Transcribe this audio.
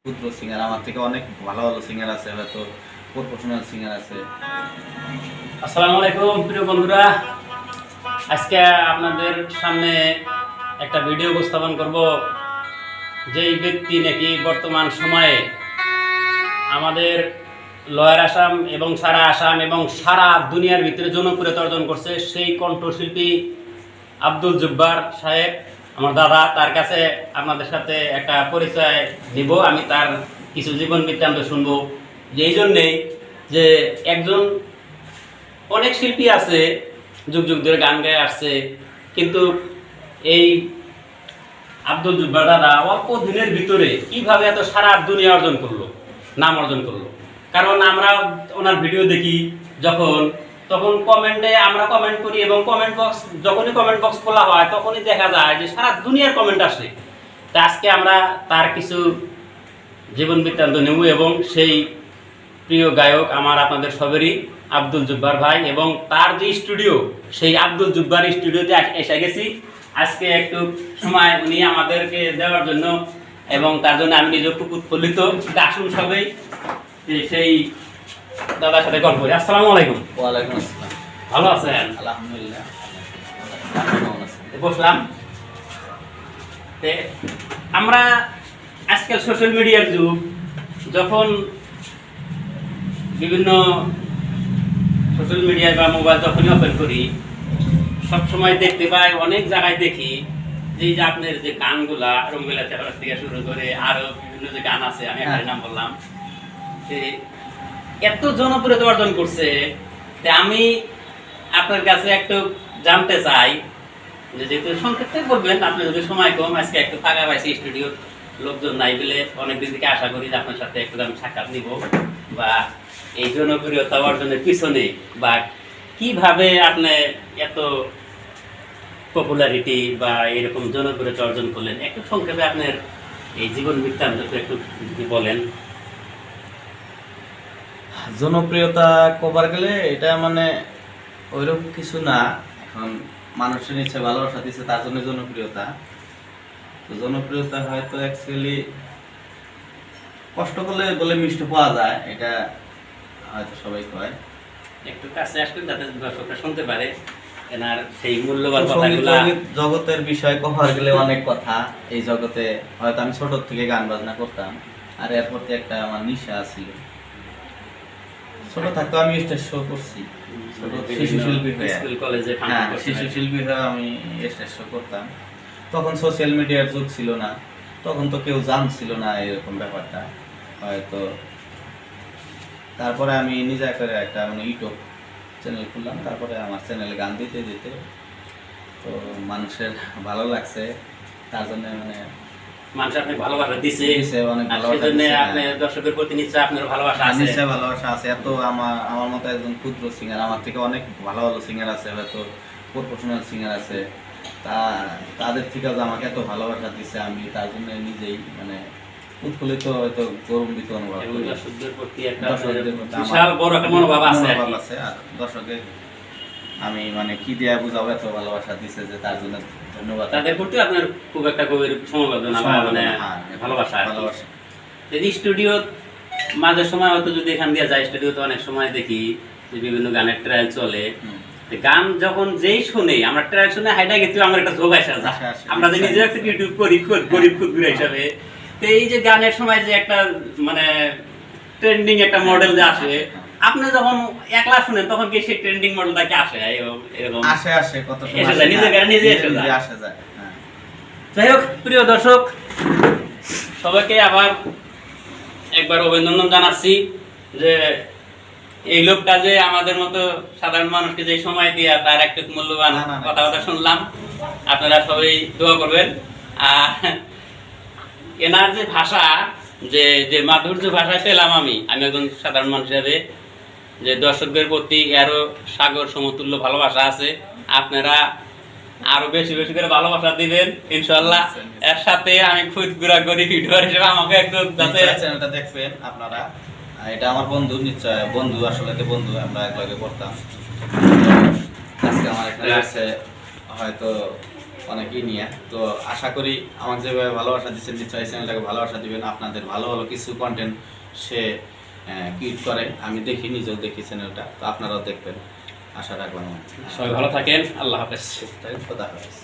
ক্ষুদ্র সিঙ্গার আমার থেকে অনেক ভালো ভালো সিঙ্গার আছে, হয়তো প্রফেশনাল সিঙ্গার আছে। আসসালামু আলাইকুম প্রিয় বন্ধুরা, আজকে আপনাদের সামনে একটা ভিডিও উপস্থাপন করব। যেই ব্যক্তি নাকি বর্তমান সময়ে আমাদের লয়ার আসাম এবং সারা আসাম এবং সারা দুনিয়ার ভিতরে জনপ্রিয়তা অর্জন করছে, সেই কণ্ঠশিল্পী আব্দুল জব্বার সাহেব, আমার দাদা। তার কাছে আপনাদের সাথে একটা পরিচয় দিব। আমি তার কিছু জীবন বৃত্তান্ত শুনবো। যেই জন্যেই যে একজন অনেক শিল্পী আছে যুগ যুগ ধরে গান গায়ে আসছে, কিন্তু এই আব্দুল জব্বার দাদা অল্প দিনের ভিতরে কিভাবে এত সারা দুনিয়া অর্জন করলো, নাম অর্জন করলো। কারণ আমরা ওনার ভিডিও দেখি তখন কমেন্টে আমরা কমেন্ট করি, এবং কমেন্ট বক্স যখনই কমেন্ট বক্স খোলা হয় তখনই দেখা যায় যে সারা দুনিয়ার কমেন্ট আসে। তা আজকে আমরা তার কিছু জীবন বৃত্তান্ত নেব, এবং সেই প্রিয় গায়ক আমার আপনাদের সবেরই আব্দুল জব্বার ভাই, এবং তার যে স্টুডিও, সেই আব্দুল জব্বার স্টুডিওতে এসে গেছি আজকে একটু সময় উনি আমাদেরকে দেওয়ার জন্য, এবং তার জন্য আমি নিজে খুব উৎফুল্লিত। আসুন সবাই সেই দাদার সাথে গল্প করি। আসসালামু আলাইকুম। ওয়ালাইকুম আসসালাম। ভালো আছেন? আলহামদুলিল্লাহ। বসলাম। আমরা আজকাল সোশ্যাল মিডিয়ার যুগ, যখন বিভিন্ন সোশ্যাল মিডিয়ায় বা মোবাইল যখনই ওপেন করি, সবসময় দেখতে পাই, অনেক জায়গায় দেখি যে আপনার যে গানগুলা রঙ্গিলা তেরোর থেকে শুরু করে আরো বিভিন্ন যে গান আছে, আমি একটা নাম বললাম, এত জনপ্রিয়তা অর্জন করছে। আমি আপনার কাছে একটু জানতে চাই যে, যেহেতু সংক্ষেপে বলবেন, আপনি যদি সময় কম, আজকে একটু ফাঁকা পাইছি, স্টুডিওর লোকজন নাই বলে অনেকদিন থেকে আশা করি যে আপনার সাথে একটু আমি সাক্ষাৎ নিব, বা এই জনপ্রিয়তা অর্জনের পিছনে বা কিভাবে আপনি এত পপুলারিটি বা এরকম জনপ্রিয়তা অর্জন করলেন, একটু সংক্ষেপে আপনার এই জীবন বৃত্তান্ত একটু যদি বলেন। জনপ্রিয়তা কবার গেলে এটা মানে ওইরকম কিছু না। এখন মানুষের ইচ্ছে ভালোবাসা দিচ্ছে, তার জন্য জনপ্রিয়তা। তো জনপ্রিয়তা হয়তো অ্যাকচুয়ালি কষ্ট করলে বলে মিষ্টি পাওয়া যায়, এটা হয়তো সবাই কয়। একটু কাছে আসবেন যাতে দর্শকরা শুনতে পারে এনার সেই মূল্যবান কথাগুলো। জগতের বিষয় কভার গেলে অনেক কথা। এই জগতে হয়তো আমি ছোট থেকে গান বাজনা করতাম, আর এর প্রতি একটা আমার নেশা ছিল। ছোট থাকতে আমি স্টেজ শো করছি, শিশু শিল্পী হয়ে, স্কুল কলেজে শিশু শিল্পী হয়ে আমি স্টেজ শো করতাম। তখন সোশ্যাল মিডিয়ার যুগ ছিল না, তখন তো কেউ জানছিল না এরকম ব্যাপারটা হয়তো। তারপরে আমি নিজে করে একটা মানে ইউটিউব চ্যানেল খুললাম। তারপরে আমার চ্যানেলে গান দিতে দিতে তো মানুষের ভালো লাগছে, তার জন্য মানে মানুষ আপনি ভালোবাসা দিছে, অনেক ভালোবাসা সেজন্য দিছে। আপনি দর্শকের প্রতি নিশ্চয় আপনার ভালোবাসা আছে। নিশ্চয় ভালোবাসা আছে। এত আমার মতো একজন ক্ষুদ্র সিঙ্গার, আমার থেকে অনেক ভালো ভালো সিঙ্গার আছে, হয়তো প্রফেশনাল সিঙ্গার আছে, তাদের থেকেও যে আমাকে এত ভালোবাসা দিছে, আমি তার জন্য নিজেই মানে উৎফুল্লিত, হয়তো গৌরবান্বিত অনুভব করি। দর্শকদের প্রতি একটা বিশাল বড় একটা মনোভাব আছে। আর দর্শকের আমি মানে কি দিয়ে বুঝাবো, এত ভালোবাসা দিছে যে তার জন্য ধন্যবাদ। তাদের প্রতি আপনার খুব একটা গভীর সমবেদনা বা মানে ভালোবাসা। যদি স্টুডিও মাঝে সময় হয়তো যদি এখান দিয়ে যায়, স্টুডিওতে অনেক সময় দেখি যে বিভিন্ন গানের ট্রায়াল চলে। গান যখন যেই শুনে, আমরা ট্রায়াল শুনে হাইটা গেছি, আমার একটা যোগ আসা যায়। আমরা যে নিজে একটা ইউটিউব করি গরিব ক্ষুদ্র হিসাবে, তো এই যে গানের সময় যে একটা মানে ট্রেন্ডিং একটা মডেল যে আসে, আপনি যখন একলা শুনেন তখন কি সেই ট্রেন্ডিং মডেলটা কি আসে? এরকম আসে কত সময় এসে যায়, নিজের গানে নিজে এসে যায়। যাই হোক, প্রিয় দর্শক সবাইকে আবার একবার অভিনন্দন জানাচ্ছি যে এই লোকটা যে আমাদের মতো সাধারণ মানুষকে যে সময় দিয়ে তার একটু মূল্যবান কথা শুনলাম। আপনারা সবাই দোয়া করবেন। আর এনার যে ভাষা, যে মাধুর্য ভাষায় পেলাম আমি একজন সাধারণ মানুষ হিসাবে, যে দর্শকদের প্রতি আরো সাগর সমতুল্য ভালোবাসা আছে। আপনারা আরো বেশি বেশি করে ভালোবাসা দিবেন ইনশাআল্লাহ। এর সাথে আমি খুদ ঘোরাঘুরি ভিডিওর হিসেবে আমাকে একদম যাতে চ্যানেলটা দেখবেন আপনারা। এটা আমার বন্ধু, নিশ্চয় বন্ধু, আসলে তো বন্ধু, আমরা একলগে করতাম। আজকে আমার একটা আছে হয়তো অনেকেই নিয়ে। তো আশা করি আমাকে যেভাবে ভালোবাসা দিচ্ছেন নিশ্চয়ই চ্যানেলটাকে ভালোবাসা দিবেন। আপনাদের ভালো ভালো কিছু কন্টেন্ট সে ক্রিয়েট করে, আমি দেখি, নিজেও দেখি চ্যানেলটা, তো আপনারাও দেখবেন আশা রাখলাম। সবাই ভালো থাকেন, আল্লাহ হাফেজ। খোদা হাফেজ।